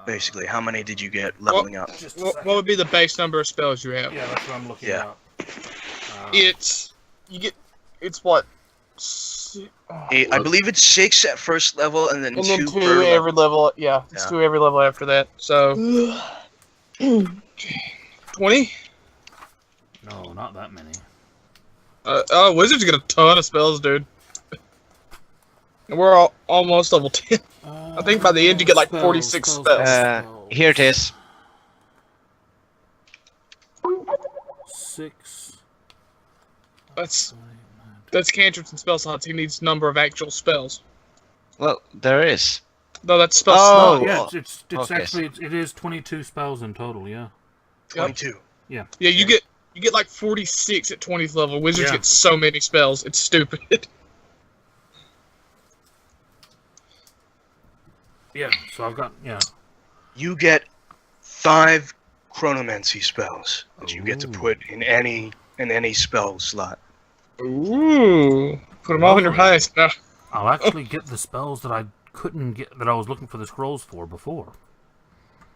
Basically, how many did you get leveling up? What would be the base number of spells you have? Yeah, that's what I'm looking up. It's what? I believe it's 6 at first level, and then 2 per every level. level. Yeah, it's 2 every level after that. So 20. No, not that many. Wizards get a ton of spells, dude. And we're almost level 10. I think by the end you get like 46 spells. Here it is. 6. That's cantrips and spell slots. He needs number of actual spells. Well, there is. No, that's spell Oh, slot. Yeah, it's actually it is 22 spells in total. Yeah. 22. Yeah. Yeah, you get like 46 at 20th level. Wizards Yeah. get so many spells. It's stupid. Yeah. So I've got You get 5 chronomancy spells that you get to put in any spell slot. Ooh. Put them all in your highest. No. I'll actually get the spells that I couldn't get, that I was looking for the scrolls for before.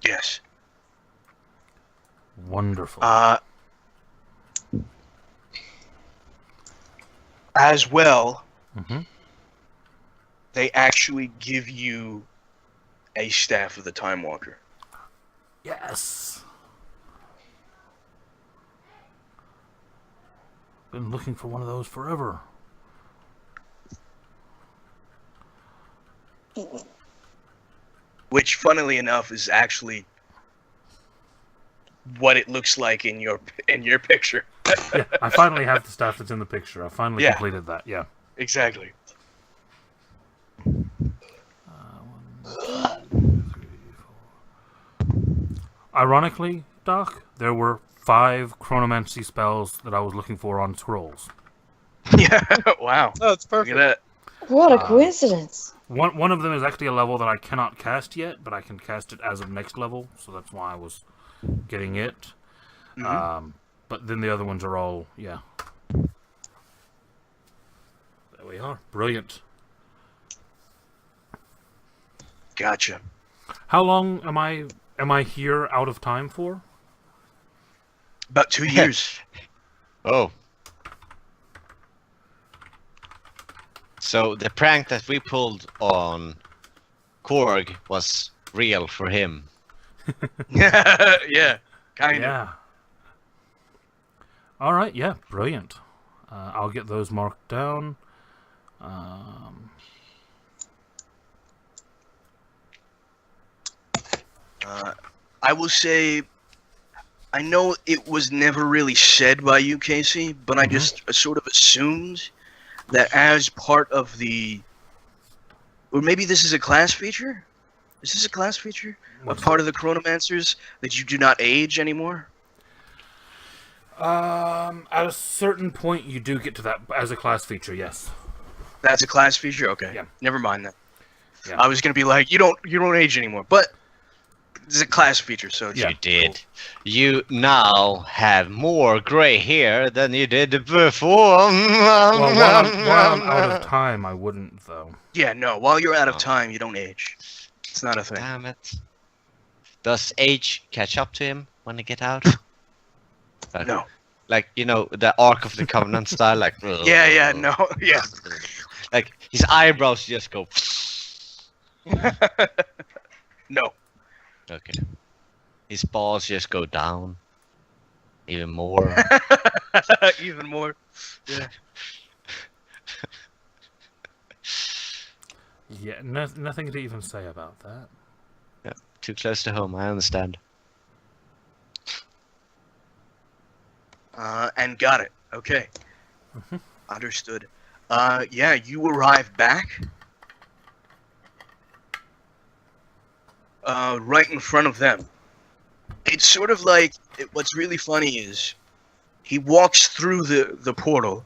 Yes. Wonderful. As well, Mm-hmm. they actually give you a Staff of the Time Walker. Yes. Been looking for one of those forever. Which, funnily enough, is actually what it looks like in your picture. Yeah, I finally have the stuff that's in the picture. I finally completed that. Yeah. Exactly. 1, 2, 3, 4. Ironically, Doc, there were 5 chronomancy spells that I was looking for on scrolls. Yeah. Wow. Oh, it's perfect. Look at that. What a coincidence. One of them is actually a level that I cannot cast yet, but I can cast it as of next level, so that's why I was getting it. Mm-hmm. But then the other ones are all, yeah. There we are. Brilliant. Gotcha. How long am I here out of time for? About 2 years. Oh. So the prank that we pulled on Korg was real for him. Yeah. Kind of. Yeah. All right. Yeah. Brilliant. I'll get those marked down. I will say, I know it was never really said by you, Casey, but I just sort of assumed that as part of the, or maybe this is a class feature? Is this a class feature? Or part of the Chronomancers that you do not age anymore? At a certain point, you do get to that as a class feature. Yes. That's a class feature? Okay. Yeah. Never mind that. Yeah. I was gonna be like, you don't age anymore, but it's a class feature, so it's You did. You now have more gray hair than you did before. Well, while I'm out of time, I wouldn't though. Yeah, no. While you're out of time, you don't age. It's not a thing. Damn it. Does age catch up to him when they get out? No. Like, you know, the Ark of the Covenant style, like... Yeah, no, yeah. Like, his eyebrows just go... No. Okay. His balls just go down. Even more. Even more. Yeah. Yeah, nothing to even say about that. Yeah, too close to home, I understand. And got it. Okay. Understood. Yeah, you arrive back. Right in front of them. It's sort of like, what's really funny is, he walks through the portal,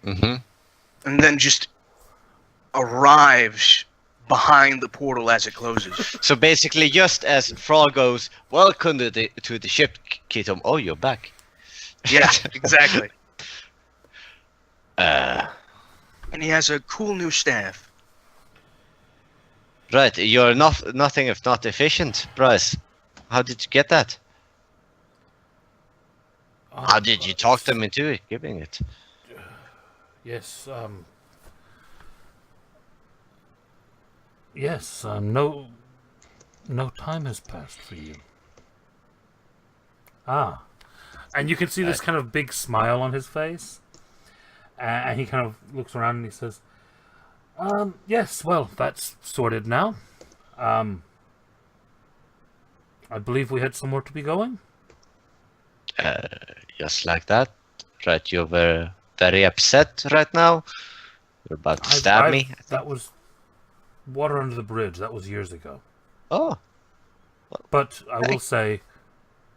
Mm-hmm. and then just arrives behind the portal as it closes. So basically, just as Frog goes, "Welcome to the ship, Kitom." Oh, you're back. Yeah, exactly. Uh, And he has a cool new staff. Right, you're nothing if not efficient, Bryce. How did you get that? How did you talk them into it, giving it? Yes, yes, no time has passed for you. Ah, and you can see this kind of big smile on his face, and he kind of looks around and he says, yes, well, that's sorted now. I believe we had somewhere to be going. Just like that. Right, you're very upset right now. You're about to stab me. That was water under the bridge. That was years ago. Oh. But I will say,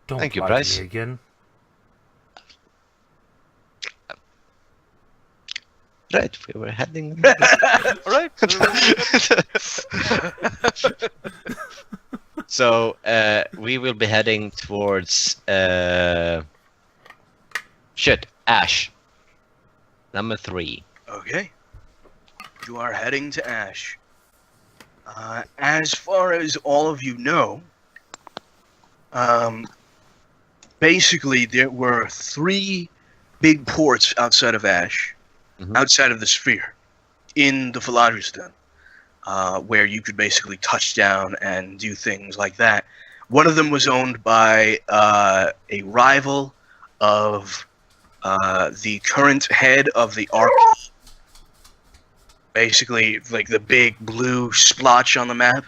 don't Thank you, lie Bryce. to me again. Right, we were heading. Right. So we will be heading towards Ash. Number 3. Okay. You are heading to Ash. As far as all of you know, basically there were 3 big ports outside of Ash, outside of the sphere, in the Philadriston, where you could basically touch down and do things like that. One of them was owned by a rival of the current head of the Ark. Basically, like the big blue splotch on the map.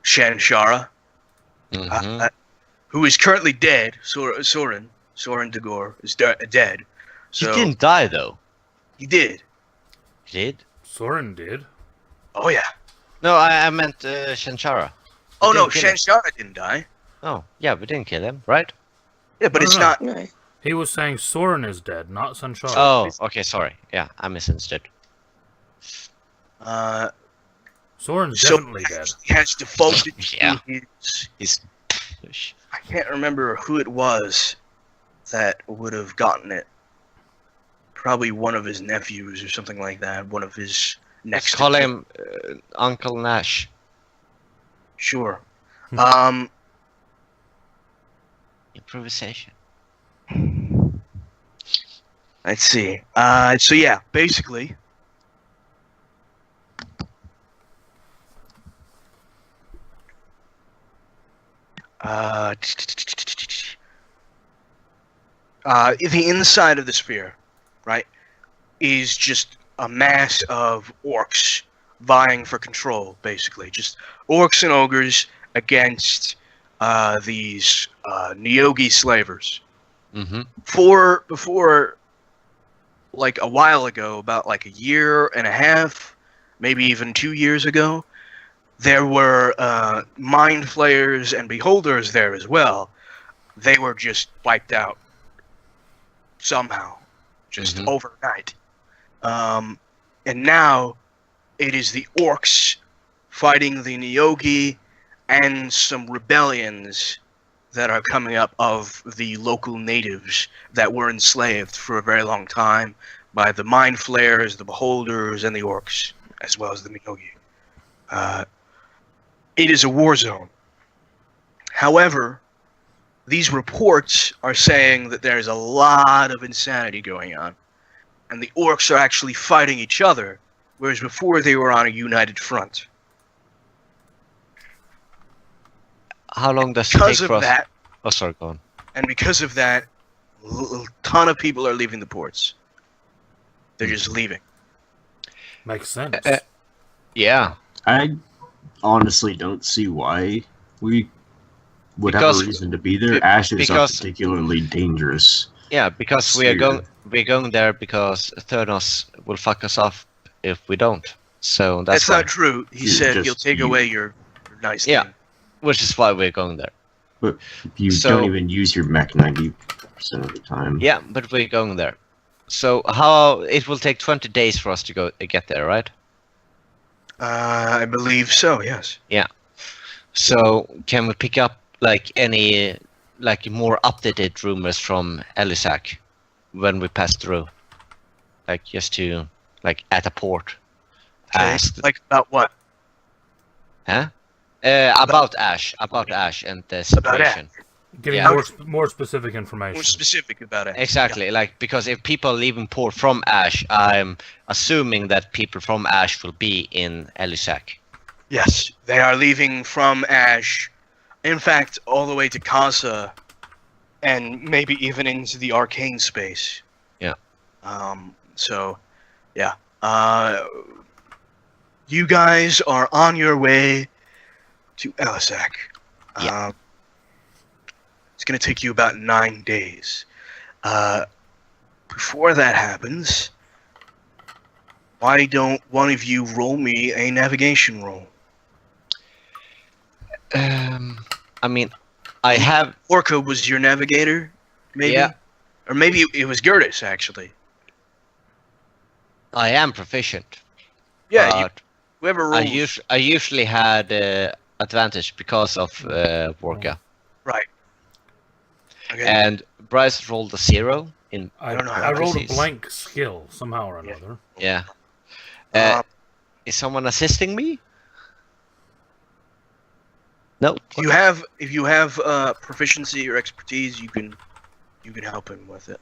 Shanshara, who is currently dead. Soren Dagor is dead. So, he didn't die though. He did. He did? Soren did. Oh yeah. No, I meant Shanshara. Oh no, Shanshara didn't die. Oh, yeah, we didn't kill him, right? Yeah, but No, it's no. not. He was saying Soren is dead, not Sanshara. Oh, okay, sorry. Yeah, I misunderstood. Soren's So definitely dead. he has defaulted Yeah. to his. He's... I can't remember who it was that would have gotten it. Probably one of his nephews or something like that. One of his next. Let's call him Uncle Nash. Sure. Improvisation. Let's see. So yeah, basically. The inside of the sphere, right, is just a mass of orcs vying for control, basically. Just orcs and ogres against these Neogi slavers. Before, like a while ago, about like a year and a half, maybe even 2 years ago, there were mind flayers and beholders there as well. They were just wiped out somehow, just overnight. And now it is the orcs fighting the Neogi and some rebellions that are coming up of the local natives that were enslaved for a very long time by the mind flayers, the beholders, and the orcs, as well as the Neogi. It is a war zone. However, these reports are saying that there's a lot of insanity going on, and the orcs are actually fighting each other, whereas before they were on a united front. How long does it take for us? That, oh, sorry, go on. And because of that, a ton of people are leaving the ports. They're just leaving. Makes sense. Yeah. I honestly don't see why we would have a reason to be there. Ash is not particularly dangerous. Yeah, because we're going there because Thernos will fuck us off if we don't. So that's not true. He said he'll take away your nice thing. Which is why we're going there. But you don't even use your mech 90% of the time. Yeah, but we're going there. So how it will take 20 days for us to get there, right? I believe so. Yes. Yeah. So can we pick up like any more updated rumors from Elisak when we pass through, like just to at a port, asked. Like about what? Huh? About Ash and the separation. Getting Yeah. more specific information. More specific about it. Exactly, like because if people are leaving port from Ash, I'm assuming that people from Ash will be in Elisak. Yes, they are leaving from Ash. In fact, all the way to Casa, and maybe even into the arcane space. Yeah. So, yeah. You guys are on your way to Elisak. Yeah. It's going to take you about 9 days. Before that happens, why don't one of you roll me a navigation roll? I mean, I have... Orca was your navigator, maybe? Yeah. Or maybe it was Gertis, actually. I am proficient. Yeah, but whoever rolls... I usually had advantage because of Orca. Right. Okay. And Bryce rolled a 0 in... I don't know how I rolled a disease. blank skill somehow or another. Yeah. Is someone assisting me? No. If you have proficiency or expertise, you can help him with it.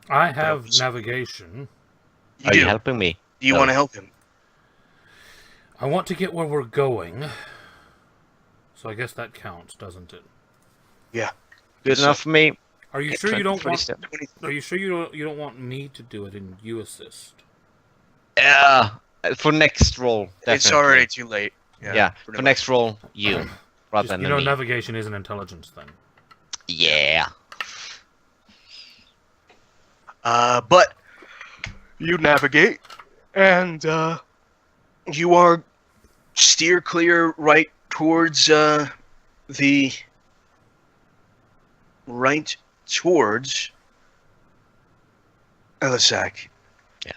I have navigation. Are you helping me? Do you No. want to help him? I want to get where we're going. So I guess that counts, doesn't it? Yeah. Good enough for me. Are you sure you don't want? 27. Are you sure you don't want me to do it and you assist? Yeah. For next roll, definitely. It's already too late. Yeah. For next roll, you. Rather Just, than me. navigation is an intelligence thing. Yeah. But you navigate, and you are steer clear right towards Elisak. Yeah.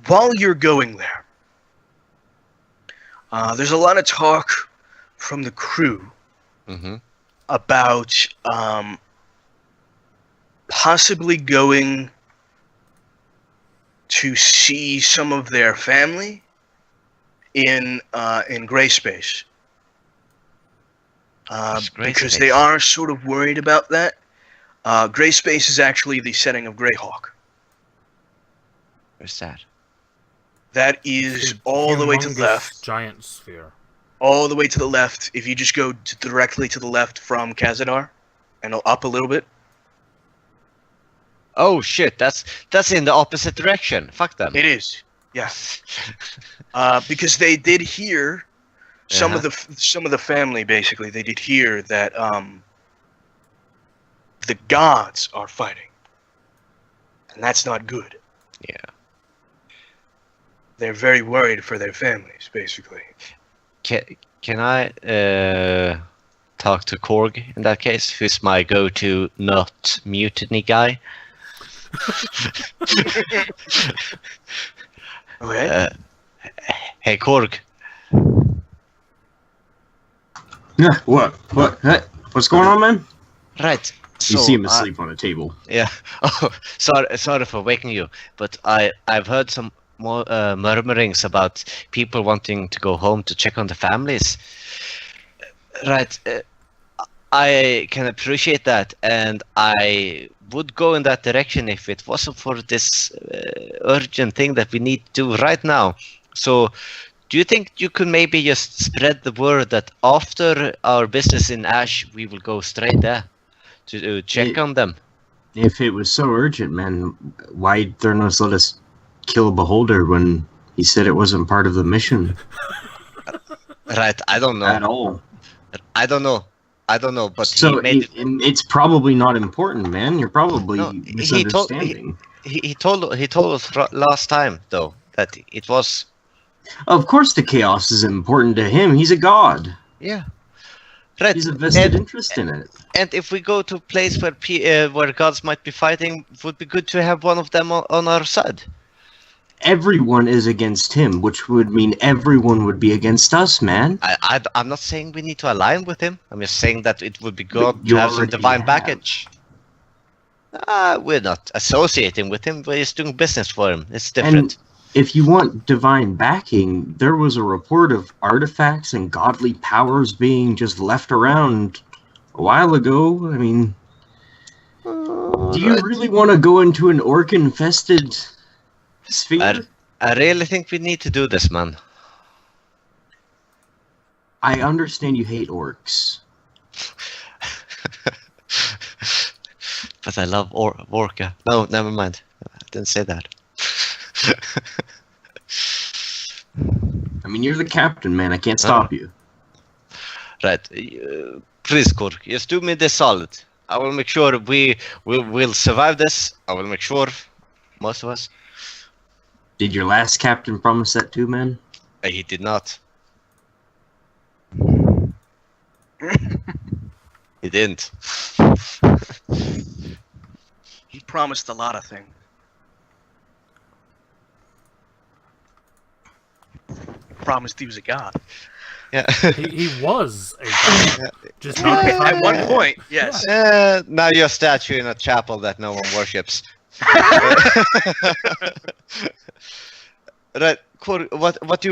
While you're going there, there's a lot of talk from the crew Mm-hmm. about possibly going to see some of their family in gray space. Gray Because space? they are sort of worried about that. Gray space is actually the setting of Greyhawk. Where's that? That is all the way to the Humongous left. Giant sphere. All the way to the left. If you just go directly to the left from Khazadar, and up a little bit. Oh shit! That's in the opposite direction. Fuck them. It is. Yeah. Because they did hear some of the family, basically, they did hear that the gods are fighting, and that's not good. Yeah. They're very worried for their families, basically. Can I talk to Korg in that case? Who's my go-to not mutiny guy? Okay. Hey Korg. Yeah, what? Hey, what's going on, man? Right. You So, see him asleep on a table. yeah. Oh, sorry for waking you, but I've heard some more murmurings about people wanting to go home to check on the families. Right. I can appreciate that, and I would go in that direction if it wasn't for this urgent thing that we need to do right now. So, do you think you could maybe just spread the word that after our business in Ash, we will go straight there to check on them? If it was so urgent, man, why Thurnos let us kill a beholder when he said it wasn't part of the mission Right, I don't know. at all? I don't know, but So he made it's probably not important, man. You're probably No, misunderstanding. he told us last time though that it was. Of course, the chaos is important to him. He's a god. Yeah. Right. He's a vested interest in it. And if we go to a place where gods might be fighting, it would be good to have one of them on our side. Everyone is against him, which would mean everyone would be against us, man. I'm not saying we need to align with him. I'm just saying that it would be good you to have some already divine have. package. We're not associating with him. We're just doing business for him. It's different. if you want divine backing, there was a report of artifacts and godly powers being just left around a while ago. I mean, do you really want to go into an orc-infested sphere? I really think we need to do this, man. I understand you hate orcs. But I love Orca. No, never mind. I didn't say that. I mean, you're the captain, man. I can't stop you. Right. Please, Kork, just do me this solid. I will make sure we'll survive this. I will make sure, most of us. Did your last captain promise that too, man? He did not. He didn't. He promised a lot of things. He promised he was a god. Yeah. He was a god. Just not At one point, yes. Now you're a statue in a chapel that no one worships. Right, Kork, what do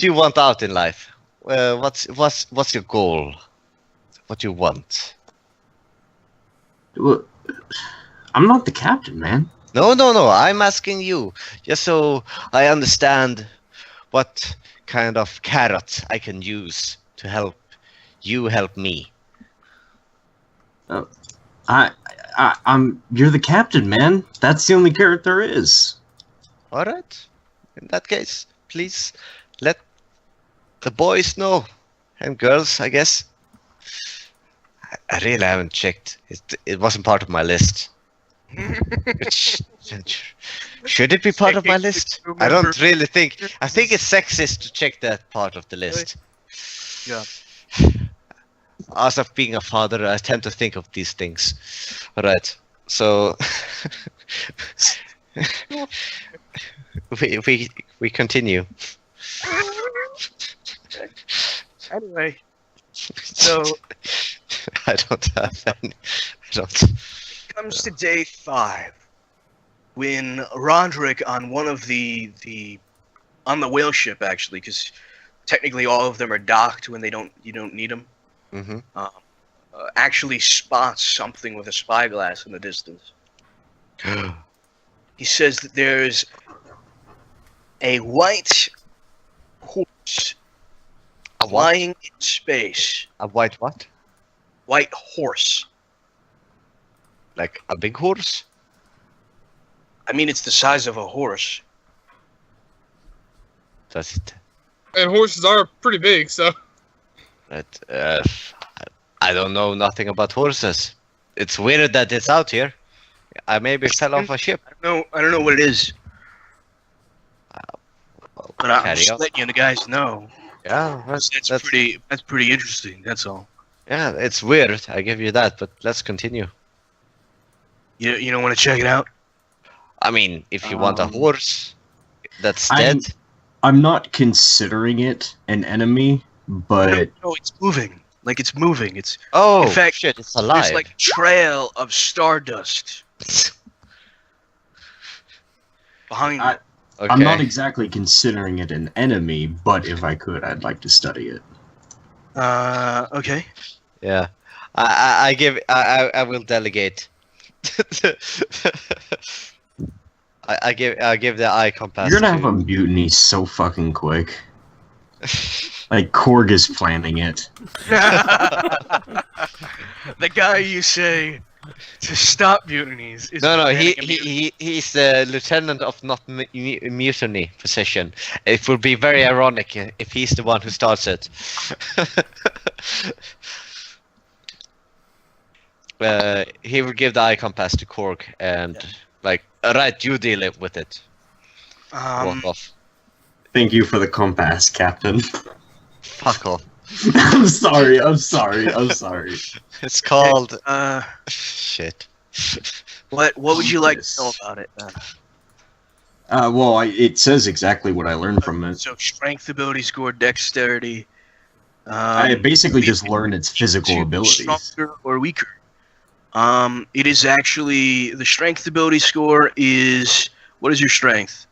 you want out in life? What's your goal? What do you want? Well, I'm not the captain, man. No. I'm asking you, just so I understand what kind of carrot I can use to help you help me. I'm. You're the captain, man. That's the only carrot there is. All right. In that case, please let the boys know, and girls, I guess. I really haven't checked. It wasn't part of my list. Should it be part of my list? I don't really think. I think it's sexist to check that part of the list. Yeah. As of being a father, I tend to think of these things. Right. So we continue. Anyway, so I don't have any. I don't. it comes to day 5, when Roderick on one of the on the whale ship, actually, because technically all of them are docked when you don't need them. Mm-hmm. Actually spots something with a spyglass in the distance. He says that there's a white horse flying in space. A white what? White horse. Like a big horse? I mean, it's the size of a horse. Does it? And horses are pretty big, so. But, I don't know nothing about horses. It's weird that it's out here. I maybe fell off a ship. I don't know what it is. But I'm Carry just on. letting you guys know. Yeah, That's pretty interesting. That's all. Yeah, it's weird. I give you that, but let's continue. You don't want to check it out? I mean, if you want a horse that's dead. I'm not considering it an enemy, but No, it's moving. Like it's moving. It's Oh, in fact, shit, it's alive. there's like a trail of stardust behind it. Okay. I'm not exactly considering it an enemy, but if I could, I'd like to study it. Okay. Yeah, I will delegate. I give the eye compass. You're gonna have a mutiny so fucking quick. Like Korg is planning it. The guy you say to stop mutinies is No, planning a mutiny. he's the lieutenant of not mutiny position. It would be very ironic if he's the one who starts it. He will give the eye compass to Korg and right, you deal with it. Walk off. Thank you for the compass, Captain. Fuck off. I'm sorry. It's called Uh, shit. what would you like to know about it? Well, it says exactly what I learned from it. So strength, ability score, dexterity. I basically just learned its physical abilities. Stronger or weaker. It is actually the strength ability score is what is your strength?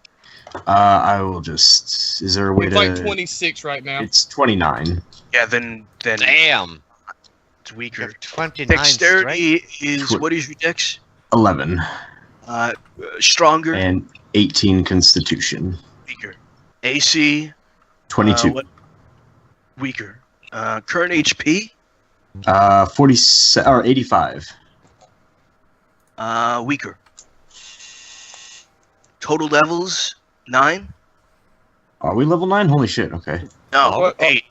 I will just. Is there a way It's to? like 26 right now. It's 29. Yeah, then Damn. it's You weaker. have 29 Dexterity strength. is what is your dex? 11 Stronger, and 18 Constitution. weaker. AC, 22. what? Weaker. Current HP, 47 or 85. weaker. Total levels 9. Are we level 9? Holy shit! Okay. No, What? 8.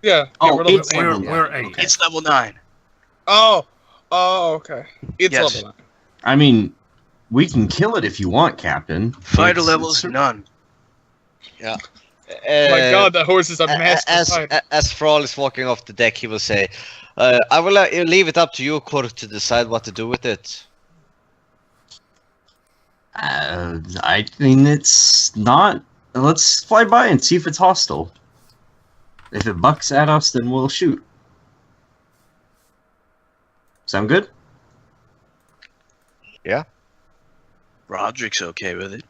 Yeah. Oh, we're level it's eight. level We're 9. 8. Okay. It's level 9. Oh, okay. It's Yes. level 9. I mean, we can kill it if you want, Captain. Fighter It's- levels it's- none. Oh my god, that horse is a master fighter. As Thrall is walking off the deck, he will say, I will leave it up to you, Korg, to decide what to do with it. I mean, it's not. Let's fly by and see if it's hostile. If it bucks at us, then we'll shoot. Sound good? Roderick's okay with it,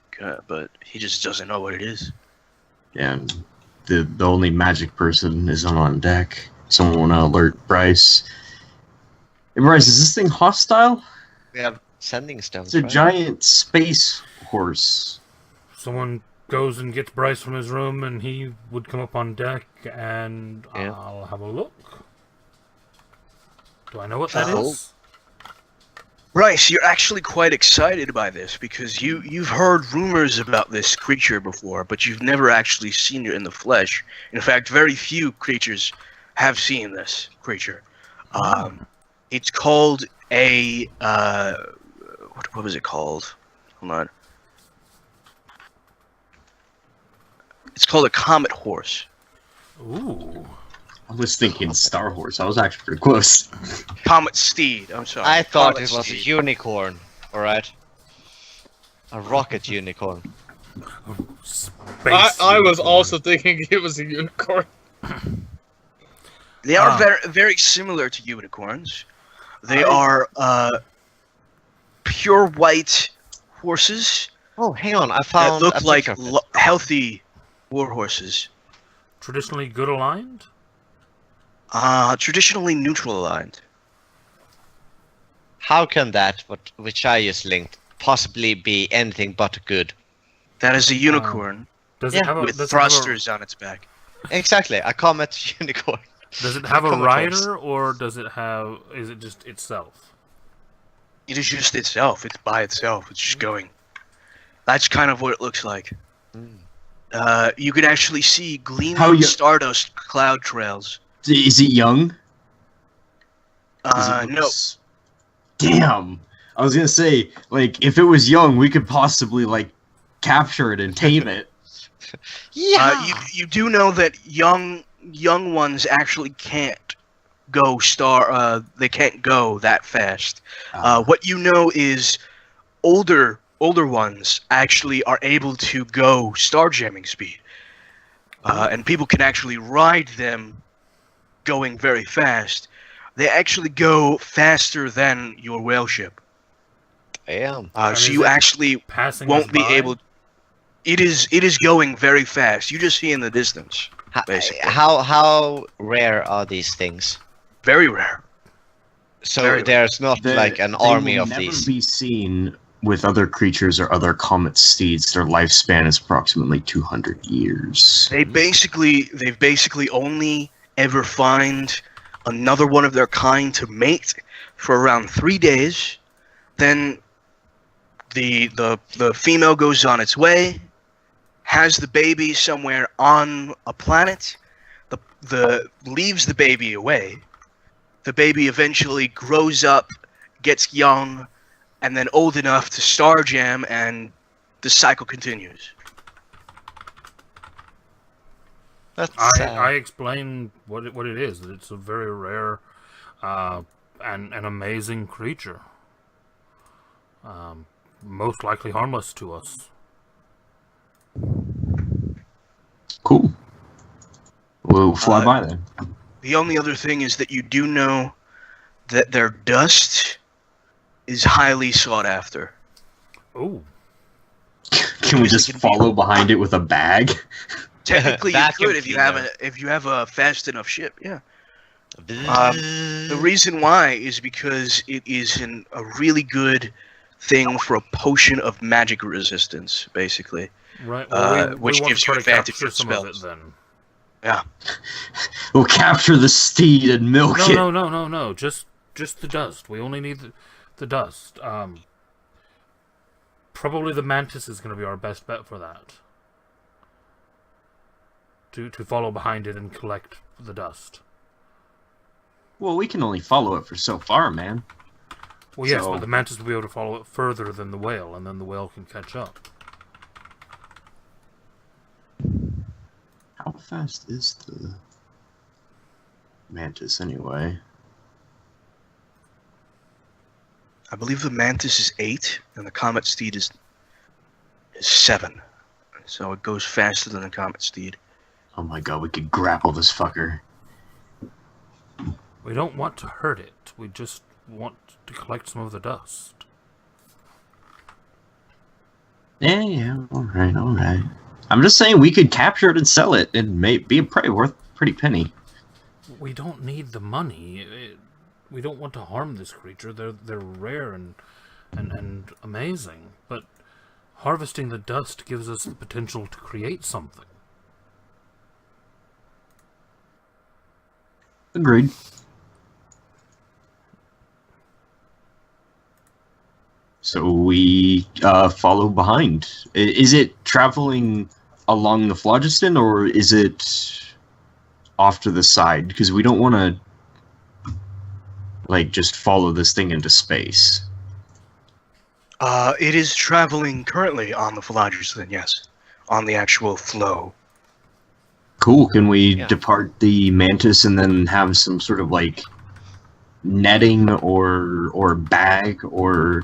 but he just doesn't know what it is. Yeah. And the only magic person is on deck. Someone want to alert Bryce. Hey, Bryce, is this thing hostile? We have sending stones, It's a right? giant space horse. Someone goes and gets Bryce from his room, and he would come up on deck, and Yeah. I'll have a look. Do I know what that Cool. is? Bryce, you're actually quite excited by this because you've heard rumors about this creature before, but you've never actually seen it in the flesh. In fact, very few creatures have seen this creature. It's called a what was it called? Hold on. It's called a comet horse. Ooh. I was thinking Star Horse. I was actually pretty close. Comet steed. I'm sorry. I thought Comet it was a steed. unicorn, alright? A rocket unicorn. Space I was unicorn. also thinking it was a unicorn. They are Ah. very similar to unicorns. They are pure white horses Oh, hang on, I that found look a like picture of it. healthy war horses. Traditionally good aligned? Traditionally neutral aligned. How can that, which I just linked, possibly be anything but good? That is a unicorn Does Yeah, it have a with does it have a- thrusters on its back. Exactly, a comet unicorn. Does it have a Comet horse. rider, or does it have? Is it just itself? It is just itself. It's by itself. It's just going. That's kind of what it looks like. You can actually see How gleaming you- stardust cloud trails. Is it young? Does it No. look Damn. I was gonna say, like, if it was young, we could possibly like capture it and tame it. You do know that young ones actually can't go they can't go that fast. What you know is older ones actually are able to go starjamming speed, and people can actually ride them going very fast. They actually go faster than your whale ship. Damn. And So is you it actually Passing won't us be by? able. It is going very fast. You just see in the distance. Basically. How rare are these things? Very rare. So Very there's not like an army will of never these. be seen with other creatures or other comet steeds. Their lifespan is approximately 200 years. They've basically only ever find another one of their kind to mate for around 3 days. Then the female goes on its way, has the baby somewhere on a planet, the leaves the baby away. The baby eventually grows up, gets young, and then old enough to starjam, and the cycle continues. That's I explained what it is. That it's a very rare and an amazing creature. Most likely harmless to us. Cool. We'll fly Uh, by then. The only other thing is that you do know that their dust is highly sought after. Ooh. Can we just follow behind it with a bag? Technically, you Vacuum could if you have a fast enough ship. Yeah. The The reason why is because it is a really good thing for a potion of magic resistance, basically. Right. Well, which we want gives to try you to advantage capture on some of it spells. then. Yeah. We'll capture the steed and milk it. No. Just the dust. We only need the dust. Probably the mantis is going to be our best bet for that. To follow behind it and collect the dust. Well, we can only follow it for so far, man. Well, yes, So- but the mantis will be able to follow it further than the whale, and then the whale can catch up. How fast is the mantis anyway? I believe the mantis is 8, and the comet steed is 7. So it goes faster than the comet steed. Oh my god, we could grapple this fucker. We don't want to hurt it. We just want to collect some of the dust. Yeah, alright. I'm just saying we could capture it and sell it, and be probably worth a pretty penny. We don't need the money. We don't want to harm this creature. They're rare and amazing. But harvesting the dust gives us the potential to create something. Agreed. So we follow behind. Is it traveling along the phlogiston, or is it off to the side? Because we don't want to, like, just follow this thing into space. It is traveling currently on the phlogiston, yes. On the actual flow. Cool. Can we Yeah. depart the mantis and then have some sort of, like, netting or bag, or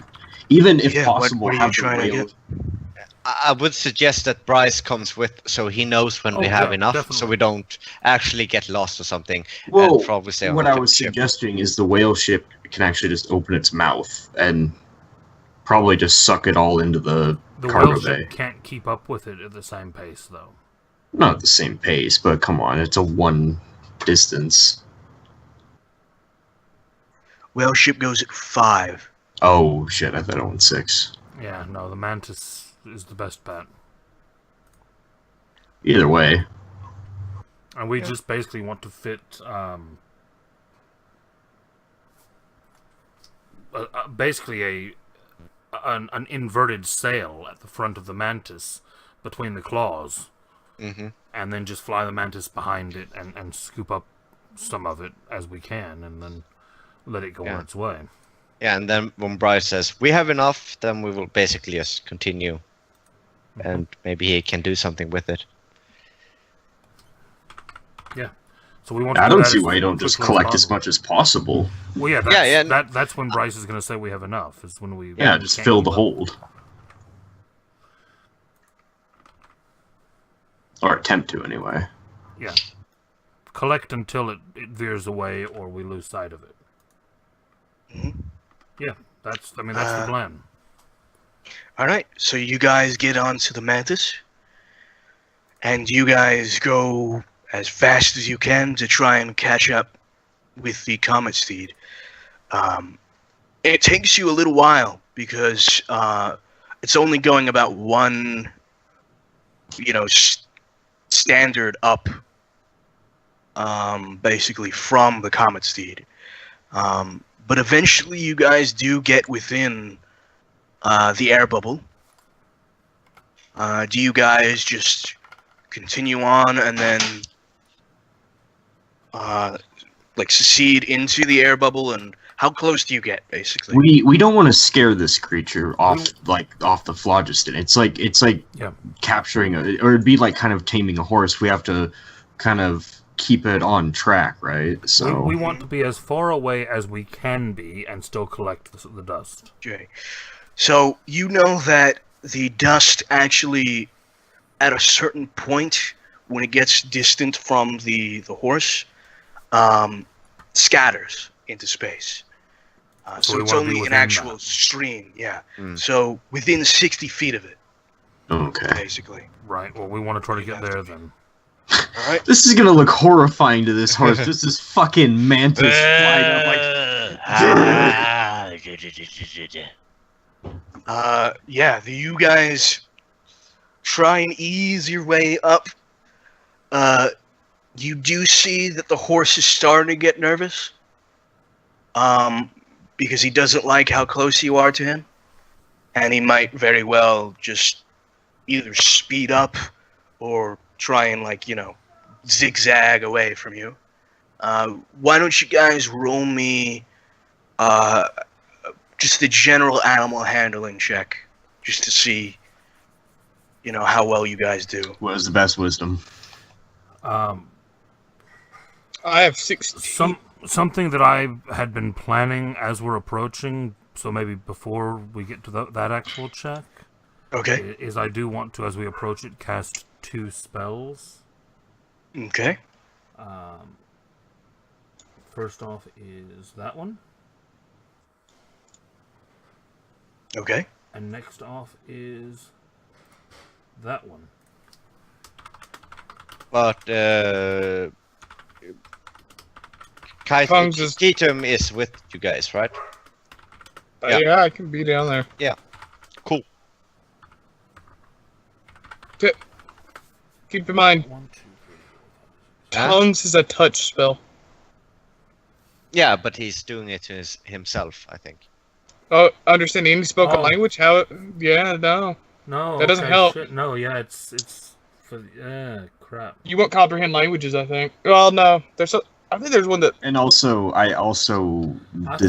even if Yeah, possible, what are you have the trying to whale- get? I would suggest that Bryce comes with, so he knows when we Oh, have yeah, enough, so definitely. we don't actually get lost or something. Well, and probably stay on what the I was ship. suggesting is the whale ship can actually just open its mouth and probably just suck it all into the The cargo whale bay. ship can't keep up with it at the same pace, though. Not at the same pace, but come on, it's a one distance. Whale ship goes at 5. Oh shit, I thought it went 6. Yeah, no, the mantis is the best bet. Either way. And we just basically want to fit basically an inverted sail at the front of the mantis between the claws, Mm-hmm. and then just fly the mantis behind it and scoop up some of it as we can, and then let it go Yeah. on its way. Yeah, and then when Bryce says we have enough, then we will basically just continue, and maybe he can do something with it. So we want. To I do don't that see as why you don't just quickly collect as possible. much as possible. Well, yeah, that's, Yeah. That's when Bryce is going to say we have enough. Is when we Yeah, just can't fill keep the up. hold. Or attempt to, anyway. Yeah. Collect until it veers away or we lose sight of it. Mhm. Yeah, that's the plan. Alright, so you guys get onto the mantis. And you guys go as fast as you can to try and catch up with the comet steed. It takes you a little while because it's only going about one, standard up, basically from the comet steed. But eventually, you guys do get within the air bubble. Do you guys just continue on and then succeed into the air bubble, and how close do you get, basically? We don't want to scare this creature off the phlogiston. It's like Yeah. capturing or it'd be like kind of taming a horse. We have to kind of keep it on track, right? So We want to be as far away as we can be and still collect the dust. Okay. So you know that the dust actually, at a certain point, when it gets distant from the horse, scatters into space. So So we it's wanna be only an within actual that. stream, yeah. Mm. So within 60 feet of it. Okay. basically. Right. Well, we want to try to get there then. All right. This is gonna look horrifying to this horse. Just this fucking mantis flying up like. Yeah. You guys try and ease your way up. You do see that the horse is starting to get nervous. Because he doesn't like how close you are to him, and he might very well just either speed up or try and zigzag away from you. Why don't you guys roll me just the general animal handling check, just to see how well you guys do. What is the best wisdom? I have 16. Something that I had been planning as we're approaching, so maybe before we get to that actual check, Okay. is I do want to, as we approach it, cast 2 spells. Okay. First off is that one, Okay. and next off is that one. But Tongues is- Keatum is with you guys, right? Yeah. Yeah, I can be down there. Yeah. Cool. Keep in mind, 1, 2, 3, 4, 5, 6. Huh? tongues is a touch spell. Yeah, but he's doing it to himself, I think. Oh, understand any spoken Oh. language? How? Yeah, no. No, That doesn't okay, help. Shit. No, yeah, it's for crap. You won't comprehend languages, I think. Well, no. I think there's one that. And also, I this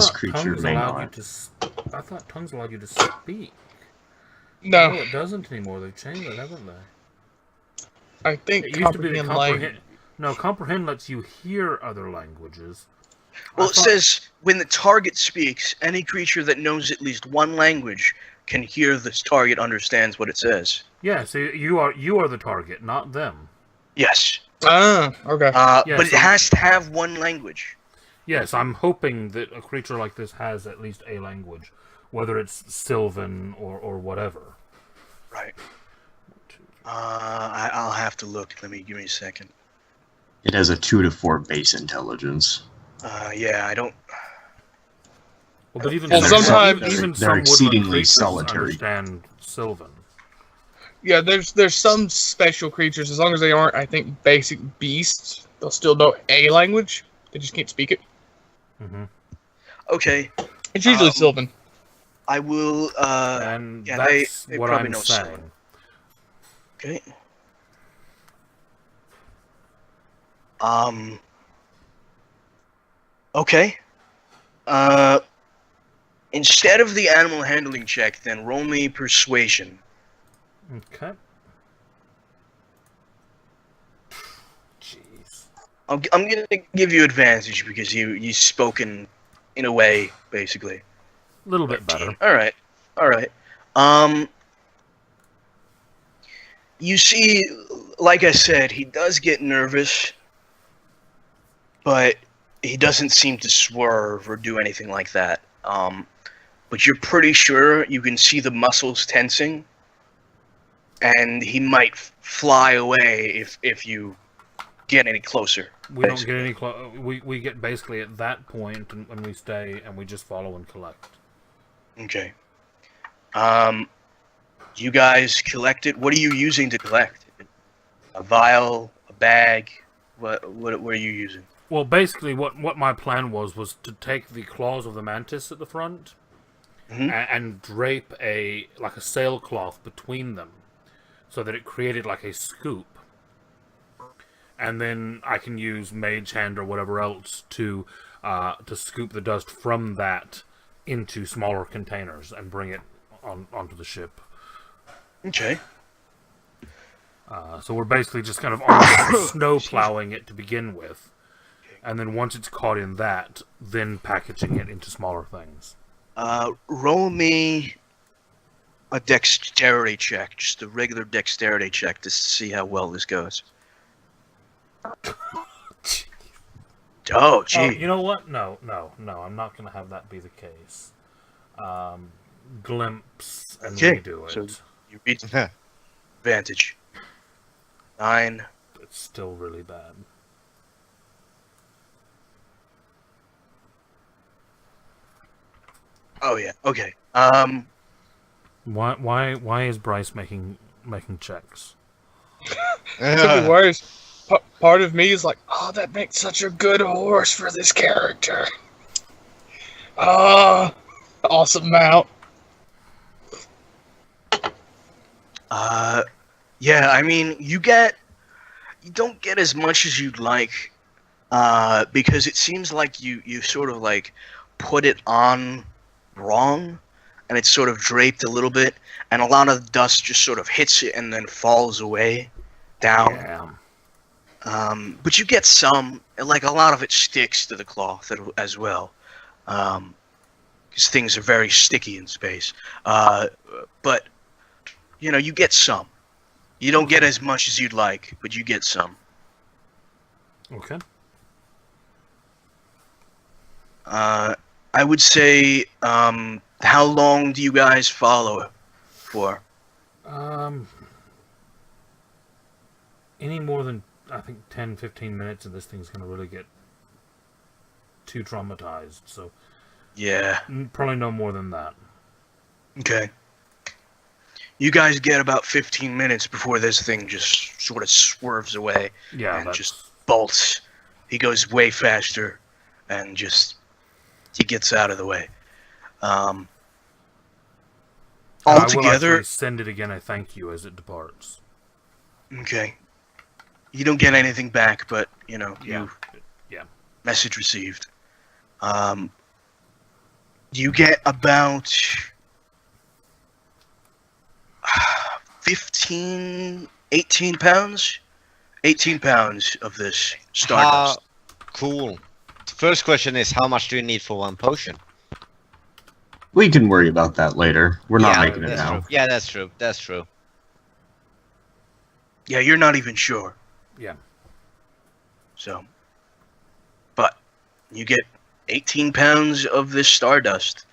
thought creature tongues may allowed not. you to. I thought tongues allowed you to speak. No, No, it doesn't anymore. They've changed it, haven't they? I think It used to be that comprehend language. comprehend. No, comprehend lets you hear other languages. Well, I it thought- says when the target speaks, any creature that knows at least one language can hear this target understands what it says. Yeah, so you are the target, not them. Yes. Ah, okay. Yeah, But it so- has to have one language. Yes, I'm hoping that a creature like this has at least a language, whether it's Sylvan or whatever. Right. I'll have to look. Give me a second. It has a 2 to 4 base intelligence. Yeah, I don't. Well, but even Well, sometimes- even They're some woodland exceedingly creatures solitary. understand Sylvan. Yeah, there's some special creatures, as long as they aren't, I think, basic beasts, they'll still know a language. They just can't speak it. Mm-hmm. Okay, It's usually Um, Sylvan. I will. And yeah, that's they what probably I'm know saying. Sylvan. Okay. Okay. Instead of the animal handling check, then roll me persuasion. Okay. Jeez. I'm gonna give you advantage because you spoken in a way, basically. A little bit better. All right. You see, like I said, he does get nervous, but he doesn't seem to swerve or do anything like that. But you're pretty sure you can see the muscles tensing, and he might fly away if you get any closer. We don't get any we get basically at that point, and we stay and we just follow and collect. Okay. You guys collect it. What are you using to collect? A vial, a bag? What are you using? Well, basically, what my plan was to take the claws of the mantis at the front Mhm. and drape a sailcloth between them, so that it created like a scoop, and then I can use Mage Hand or whatever else to scoop the dust from that into smaller containers and bring it onto the ship. Okay. So we're basically just kind of almost snow plowing it to begin with, and then once it's caught in that, then packaging it into smaller things. Roll me a dexterity check, just a regular dexterity check to see how well this goes. Oh, gee. Oh, you know what? No, I'm not going to have that be the case. Glimpse and Okay, redo it. so you read. advantage. 9. It's still really bad. Oh yeah. Okay. Why is Bryce making checks? Could be worse. Part of me is like, oh, that makes such a good horse for this character. Ah, awesome mount. Yeah. I mean, you don't get as much as you'd like, because it seems like you sort of like put it on wrong, and it's sort of draped a little bit, and a lot of dust just sort of hits it and then falls away down. Yeah. But you get some, like a lot of it sticks to the cloth as well, because things are very sticky in space. But you get some. You don't get as much as you'd like, but you get some. Okay. I would say, how long do you guys follow for? Any more than, I think, 10, 15 minutes, and this thing's going to really get too traumatized. So, Yeah. probably no more than that. Okay. You guys get about 15 minutes before this thing just sort of swerves away Yeah, and that's... just bolts. He goes way faster and he gets out of the way. I will Altogether, actually send it again. I thank you as it departs. okay. You don't get anything back, but Yeah. Yeah. Message received. You get about 18 pounds. 18 pounds of this stardust. Cool. The first question is, how much do you need for one potion? We can worry about that later. We're not making it that's now. true. Yeah, that's true. That's true. Yeah, you're not even sure. Yeah. So, but you get 18 pounds of this stardust,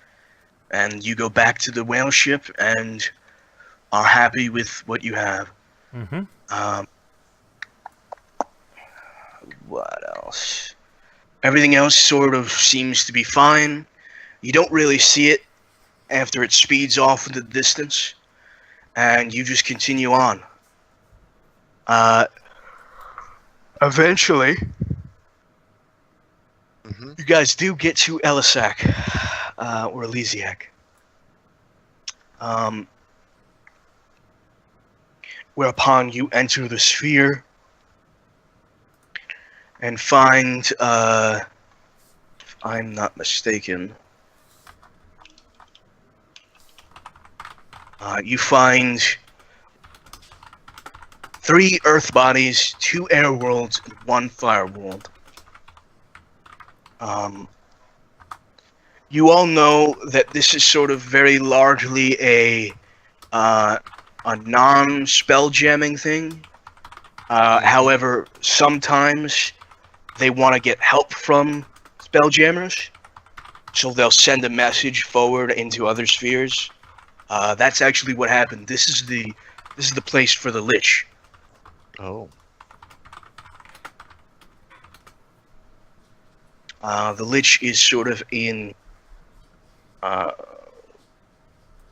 and you go back to the whale ship and are happy with what you have. Mm-hmm. What else? Everything else sort of seems to be fine. You don't really see it after it speeds off in the distance, and you just continue on. Eventually, you guys do get to Elisac, or Elysiac. Whereupon you enter the sphere and find, if I'm not mistaken, you find 3 Earth bodies, 2 air worlds, and 1 fire world. You all know that this is sort of very largely a non-spell jamming thing. However, sometimes they want to get help from spelljammers, so they'll send a message forward into other spheres. That's actually what happened. This is the place for the Lich. Oh. The Lich is sort of in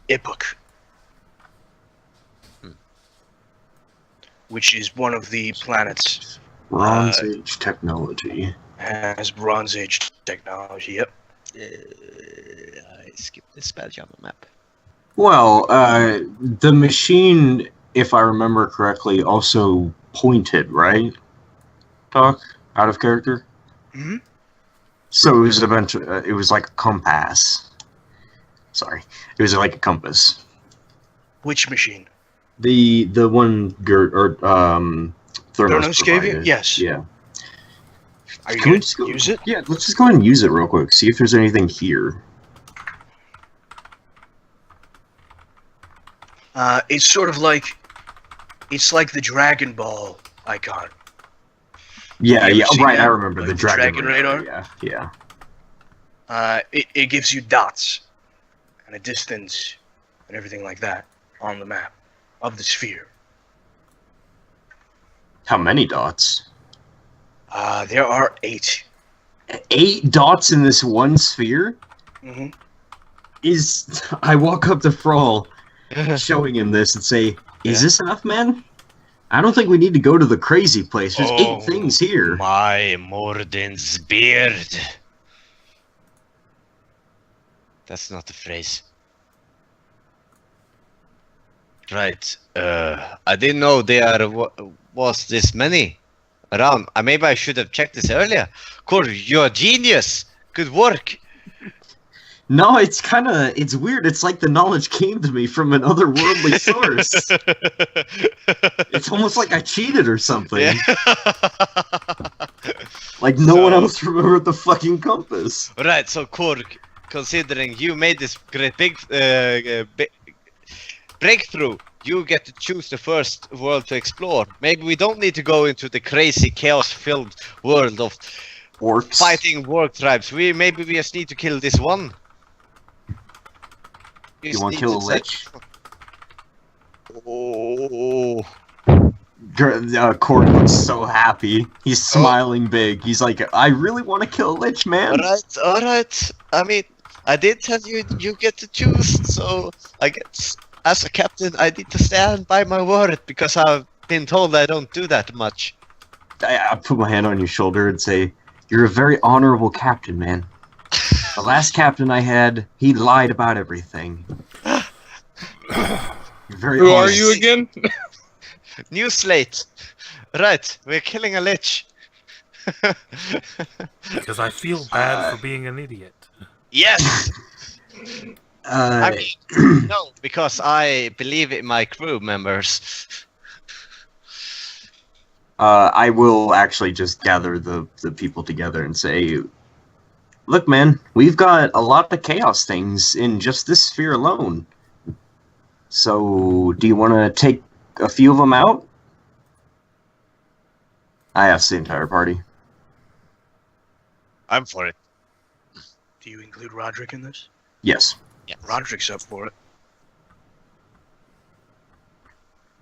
Ipuk, which is one of the planets. Bronze Age technology. Has Bronze Age technology. Yep. I skipped the Spelljammer map. Well, the machine, if I remember correctly, also pointed, right? Doc? Out of character? Mm-hmm. So it was it was like a compass. Sorry. It was like a compass. Which machine? The one Thurnos gave you? provided. Yes. Yeah. Are you Can we going just to use it? Yeah, let's just go ahead and use it real quick. See if there's anything here. It's sort of like, it's like the Dragon Ball icon. Yeah, Have you yeah, ever seen right. that? I remember Like the the dragon, Dragon Radar? Yeah, yeah. It gives you dots and a distance and everything like that on the map of the sphere. How many dots? There are 8. 8 dots in this one sphere? Mm-hmm. I walk up to Frawl, showing him this, and say, "Is this enough, man? I don't think we need to go to the crazy place. There's 8 things here." My Morden's beard. That's not the phrase. Right. I didn't know there was this many around. Maybe I should have checked this earlier. Kor, you're a genius. Good work. No, it's weird. It's like the knowledge came to me from an otherworldly source. It's almost like I cheated or something. Yeah. Like no one else remembered the fucking compass. Right, so Korg, considering you made this great big breakthrough, you get to choose the first world to explore. Maybe we don't need to go into the crazy chaos-filled world of Orcs. fighting warg tribes. Maybe we just need to kill this one. You want to kill a lich? Oh. Cork looks so happy. He's smiling big. He's like, I really want to kill a lich, man. Alright. I mean, I did tell you you get to choose, so I guess as a captain I need to stand by my word because I've been told I don't do that much. I put my hand on your shoulder and say, "You're a very honorable captain, man. The last captain I had, he lied about everything." You're very Who are honest. you again? New slate. Right, we're killing a lich. Because I feel bad for being an idiot. Yes! I mean, no, because I believe in my crew members. I will actually just gather the people together and say, "Look, man, we've got a lot of chaos things in just this sphere alone. So, do you want to take a few of them out?" I asked the entire party. I'm for it. Do you include Roderick in this? Yes. Yeah. Roderick's up for it.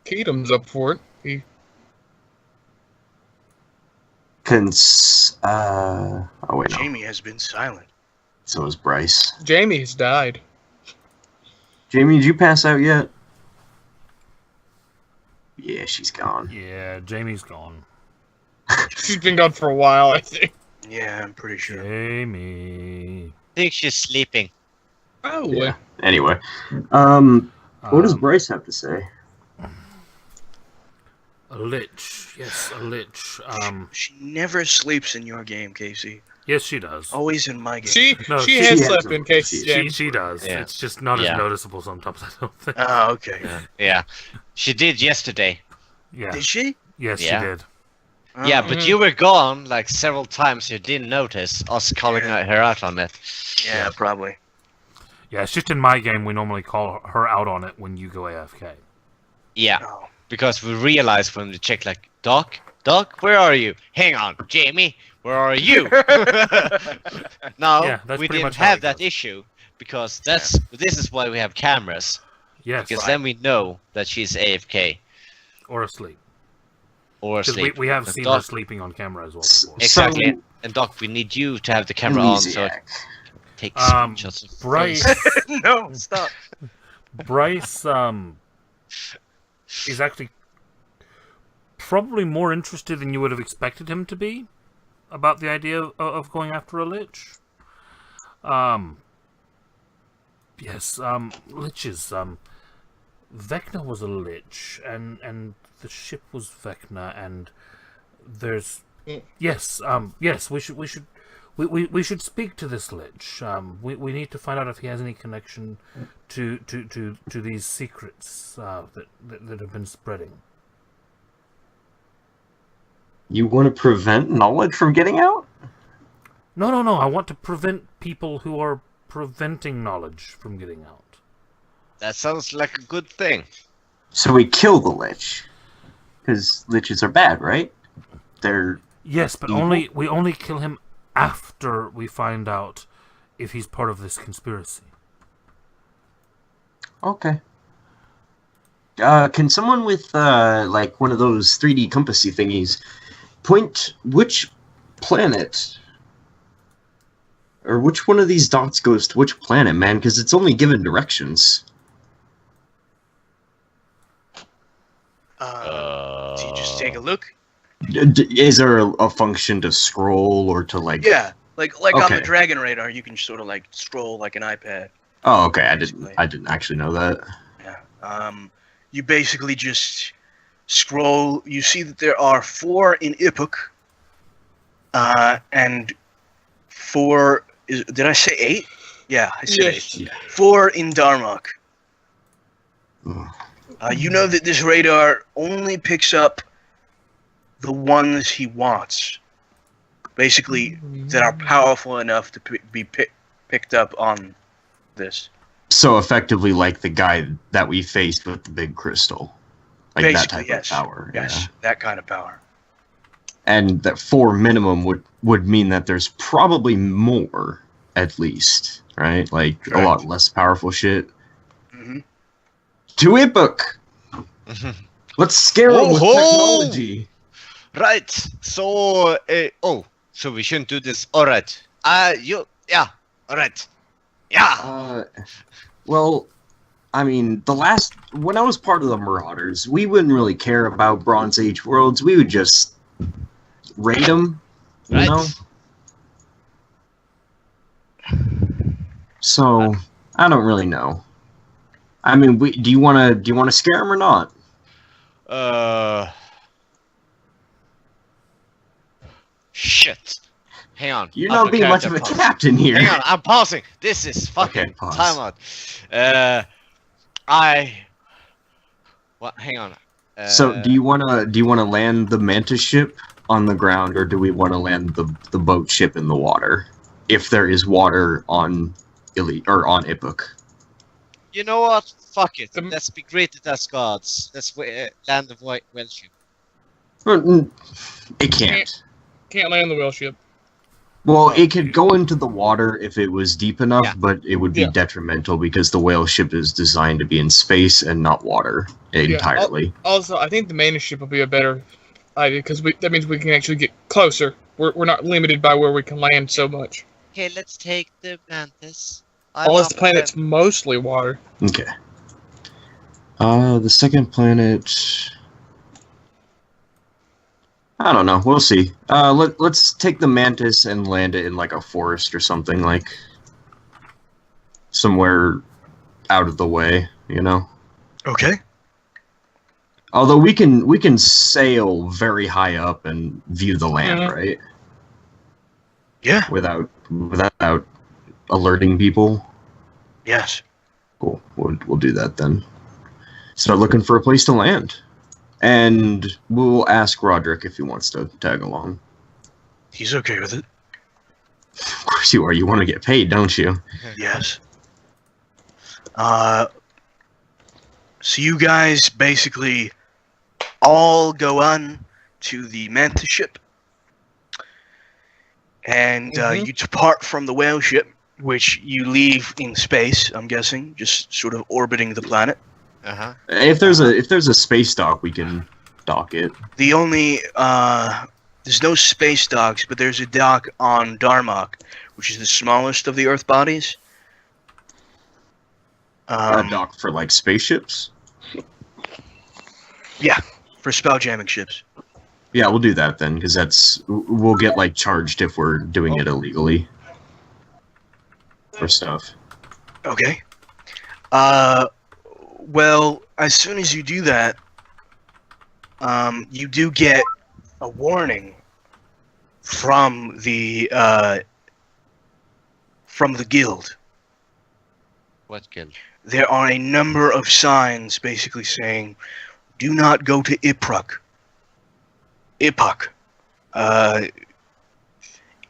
Keatom's up for it. He Oh wait, no. Jamie has been silent. So is Bryce. Jamie's died. Jamie, did you pass out yet? Yeah, she's gone. Yeah, Jamie's gone. She's been gone for a while, I think. Yeah, I'm pretty sure. Jamie. I think she's sleeping. Oh, Yeah. Anyway, what does Bryce have to say? A lich. Yes, a lich. She never sleeps in your game, Casey. Yes, she does. Always in my game. She No, she she has has slept a- in case she- James. She does. Yeah. It's just not Yeah. as noticeable sometimes, I don't think. Oh, okay. Yeah. She did yesterday. Yeah. Did she? Yes, Yeah. she did. Oh. Yeah, but you were gone like several times. You didn't notice us calling her out on it. Yeah, probably. Yeah, it's just in my game we normally call her out on it when you go AFK. Yeah, Oh. because we realized when we checked, like, Doc, where are you? Hang on, Jamie, where are you? No, Yeah, that's we pretty didn't much how have it that goes. issue because this is why we have cameras. Yes, Because then we know that she's AFK or asleep. or Because asleep. we have And seen Doc, her sleeping on camera as well before. Exactly. So- And Doc, we need you to have the camera on so it Amnesiac. takes Um, screenshots of Bryce, face. No, stop. Bryce, is actually probably more interested than you would have expected him to be about the idea of going after a lich. Yes, liches. Vecna was a lich, and the ship was Vecna, and there's yes, we should speak to this lich. We need to find out if he has any connection to these secrets that have been spreading. You want to prevent knowledge from getting out? No. I want to prevent people who are preventing knowledge from getting out. That sounds like a good thing. So we kill the lich. Because liches are bad, right? They're... Yes, but Evil? we only kill him after we find out if he's part of this conspiracy. Okay. can someone with like one of those 3D compassy thingies point which planet or which one of these dots goes to which planet, man? Because it's only given directions. So you just take a look. Is there a function to scroll or to like? Yeah, like on the Okay. Dragon Radar, you can sort of like scroll like an iPad. Oh, okay. Basically. I didn't actually know that. Yeah. You basically just scroll. You see that there are 4 in Ipuk, and 4. Did I say 8? Yeah, I said 8. Yeah. 4 in Darmok. Ugh. You know that this radar only picks up the ones he wants. Basically, that are powerful enough to be picked up on this. So effectively, like the guy that we faced with the big crystal, like that Basically, type yes. of power. Yes, Yeah. that kind of power. And that 4 minimum would mean that there's probably more, at least, right? Like a lot less powerful shit. Hmm. To Ipuk! Let's scare him with Whoa-ho! technology. Right. So, so we shouldn't do this. All right. Yeah. All right. Yeah. Well, I mean, when I was part of the Marauders, we wouldn't really care about Bronze Age worlds. We would just raid them, you Right. know? So, I don't really know. I mean, do you want to scare him or not? Shit. Hang on. You're not being much of a captain here. Hang on, I'm pausing. This is fucking Okay, pause. timeout. What? Hang on. So, do you want to land the Mantis ship on the ground, or do we want to land the boat ship in the water, if there is water on on Ipuk? You know what? Fuck it. The- Let's be great as gods. Let's land the whale ship. It can't. Can't land the whale ship. Well, it could go into the water if it was deep enough, Yeah. but it would be Yeah. detrimental because the whale ship is designed to be in space and not water entirely. Also, I think the Mantis ship will be a better idea because that means we can actually get closer. We're not limited by where we can land so much. Okay, let's take the mantis. All this planet's mostly water. Okay. The second planet. I don't know. We'll see. Let's take the Mantis and land it in like a forest or something, like somewhere out of the way, you know. Okay. Although we can sail very high up and view the land, Mhm. right? Yeah. Without alerting people. Yes. Cool. We'll do that then. Start looking for a place to land. And we'll ask Roderick if he wants to tag along. He's okay with it. Of course you are. You want to get paid, don't you? Yes. So you guys basically all go on to the Manta ship, and you depart from the whale ship, which you leave in space. I'm guessing, just sort of orbiting the planet. Uh-huh. If there's a space dock, we can dock it. The only there's no space docks, but there's a dock on Darmok, which is the smallest of the Earth bodies. A dock for like spaceships. Yeah, for spelljamming ships. Yeah, we'll do that then, because we'll get like charged if we're doing it illegally for stuff. Okay. Well, as soon as you do that, you do get a warning from the guild. What guild? There are a number of signs basically saying, "Do not go to Ipuk.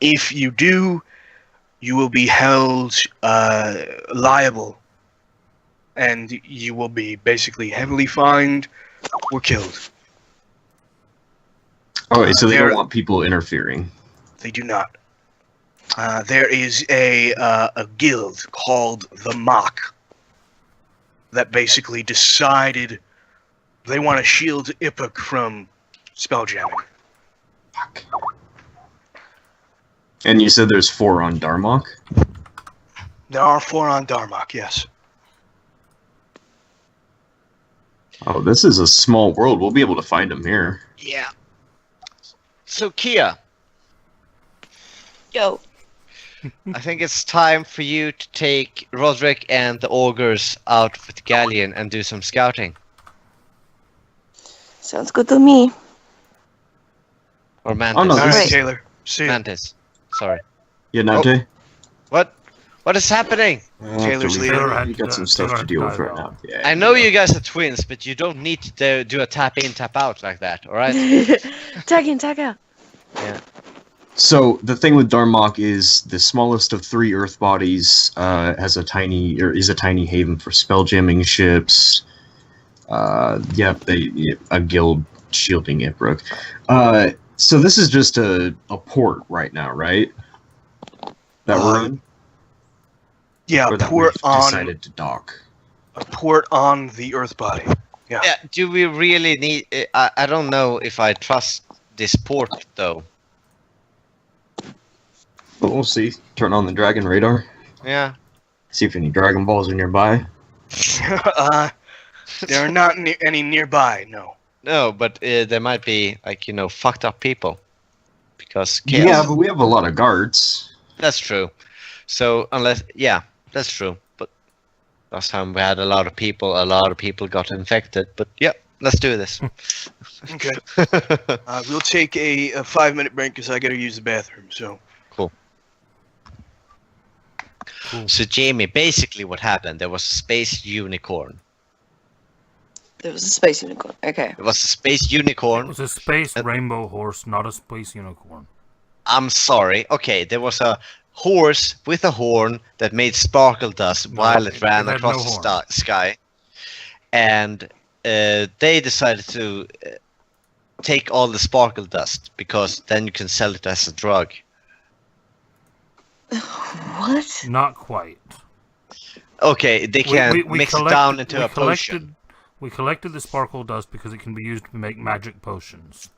If you do, you will be held liable, and you will be basically heavily fined or killed." Oh, so they There- don't want people interfering. They do not. There is a guild called the Mock that basically decided They want to shield Ipuk from spelljamming. Fuck. And you said there's 4 on Darmok? There are 4 on Darmok, yes. Oh, this is a small world. We'll be able to find them here. Yeah. So Kia, Yo. I think it's time for you to take Roderick and the Augurs out with Galleon and do some scouting. Sounds good to me. Or Mantis. Oh, no, All this right, is- Taylor. See ya. Mantis. Sorry. Yeah, Nante? What is happening? Taylor's leaving. We got some stuff to deal with right now. Yeah, I know you guys are twins, but you don't need to do a tap in, tap out like that, alright? Tag in, tag out. So the thing with Darmok is the smallest of 3 Earth bodies is a tiny haven for spelljamming ships. A guild shielding Ipruk. So this is just a port right now, right? That we're in? Yeah, Or a that port we've on decided to dock. the Earth body. Yeah, do we really need... I don't know if I trust this port, though. But we'll see. Turn on the dragon radar. Yeah. See if any Dragon Balls are nearby. There are not any nearby, no. No, but there might be, like, fucked up people. Because chaos. Yeah, but we have a lot of guards. That's true. So, yeah, that's true. But last time we had a lot of people got infected. But, yeah, let's do this. Okay. We'll take a 5-minute break because I gotta use the bathroom, so. So, Jamie, basically what happened, there was a space unicorn. There was a space unicorn. Okay. It was a space It unicorn. was a space rainbow horse, not a space unicorn. I'm sorry. Okay, there was a horse with a horn that made sparkle dust while it ran it had across no the horn. sky. And they decided to take all the sparkle dust because then you can sell it as a drug. What? Not quite. Okay, they can mix it down into a potion. We collected the sparkle dust because it can be used to make magic potions.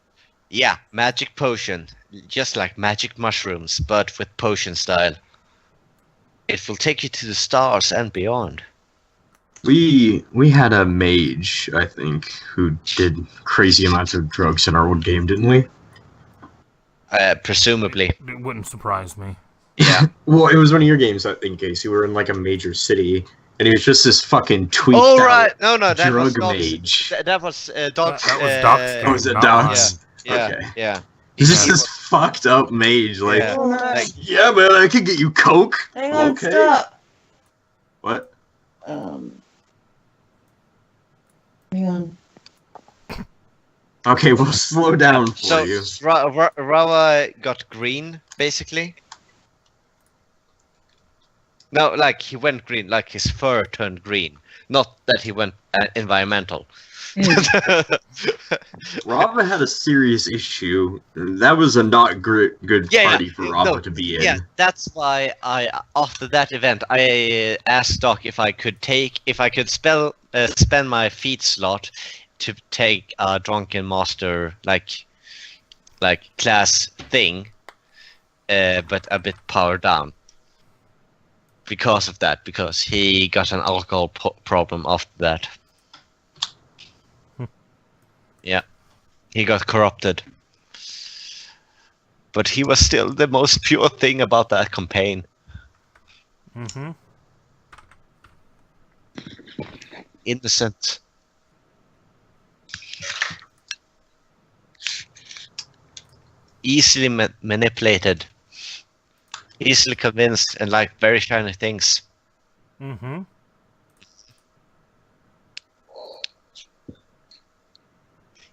Yeah, magic potion. Just like magic mushrooms, but with potion style. It will take you to the stars and beyond. We had a mage, I think, who did crazy amounts of drugs in our old game, didn't we? Presumably. It wouldn't surprise me. Yeah. Well, it was one of your games, I think, Casey. We were in like a major city, and he was just this fucking tweaked Oh out right, no, that was drug Dogs. mage. That was Dogs. That was Doc's Oh, was it not Doc's? mine. Yeah, Okay. yeah. He's just this fucked up mage, like, Yeah. Like, yeah, man, I could get you coke. Hang on, Okay. stop. What? Hang on. Okay, we'll slow down for so you. Rawa got green, basically. No, like he went green, like his fur turned green. Not that he went environmental. Rava had a serious issue. That was a not good party for Rava to be in. Yeah, that's why after that event I asked Doc if I could spend my feat slot to take a drunken master like class thing, but a bit powered down. Because of that, because he got an alcohol problem after that. Yeah, he got corrupted. But he was still the most pure thing about that campaign. Mm-hmm. Innocent. Easily manipulated. Easily convinced and like very shiny things. Mm-hmm.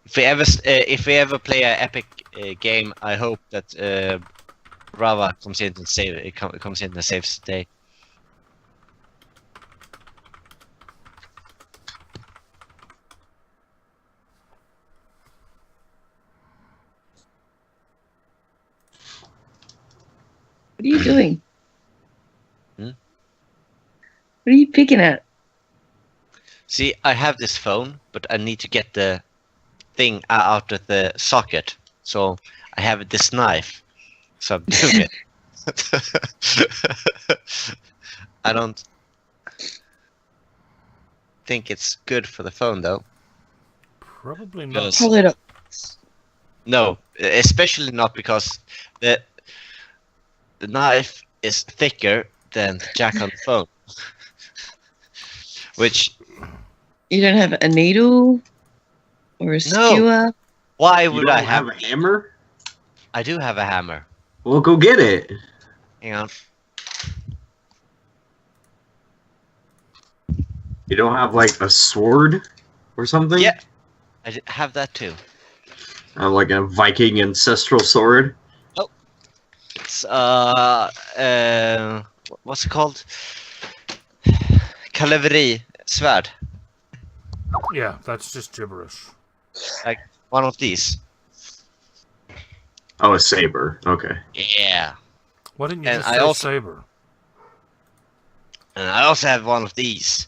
If we ever play an epic game, I hope that Rava comes in and saves the day. What are you doing? Hmm? What are you picking at? See, I have this phone, but I need to get the thing out of the socket. So I have this knife. So I'm doing it. I don't think it's good for the phone, though. Probably not. Because- Probably not. No, especially not because the knife is thicker than the jack on the phone. Which, You don't have a needle or a No. skewer? why You would don't I have? have a hammer? I do have a hammer. Well, go get it. Hang on. You don't have like a sword or something? Yeah. Have that too. Like a Viking ancestral sword? It's what's it called? Kavalleri svärd. Yeah, that's just gibberish. One of these. Oh, a saber. Okay. Yeah. Why didn't you And just I say also- saber? And I also have one of these.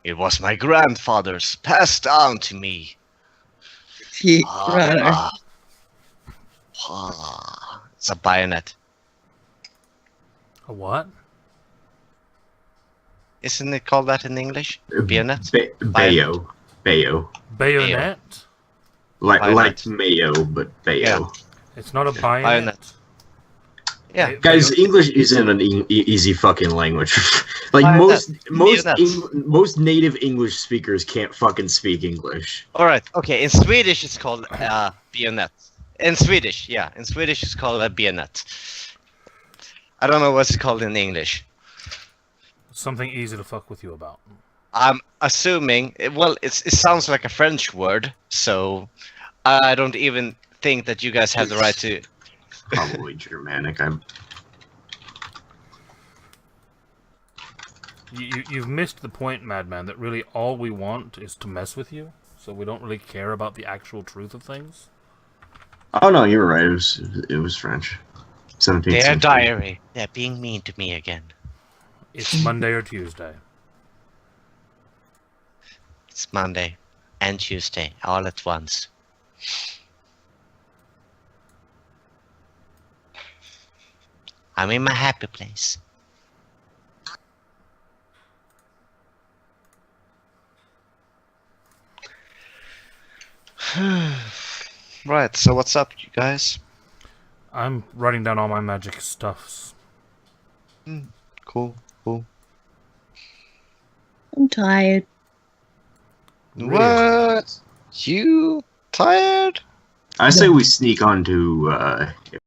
It was my grandfather's, passed down to me. Yeah, right. It's a bayonet. A what? Isn't it called that in English? Bayonet? Bayo. Bayo. Bayonet? Like Bayonet. mayo, but bayo. Yeah. It's not a bayonet. Bayonet. Yeah. Guys, English isn't an easy fucking language. Like Bayonet. most native English speakers can't fucking speak English. Alright, okay. In Swedish it's called bayonet. In Swedish, yeah. In Swedish it's called a bayonet. I don't know what's it called in English. Something easy to fuck with you about. I'm assuming, well, it sounds like a French word, so I don't even think that you guys have the right to. Probably Germanic. You've missed the point, Madman, that really all we want is to mess with you, so we don't really care about the actual truth of things. Oh no, you were right. It was French. 17th Their century. diary. They're being mean to me again. It's Monday or Tuesday. It's Monday and Tuesday all at once. I'm in my happy place. Right, so what's up, you guys? I'm writing down all my magic stuffs. Cool. I'm tired. What? You tired? I say we sneak onto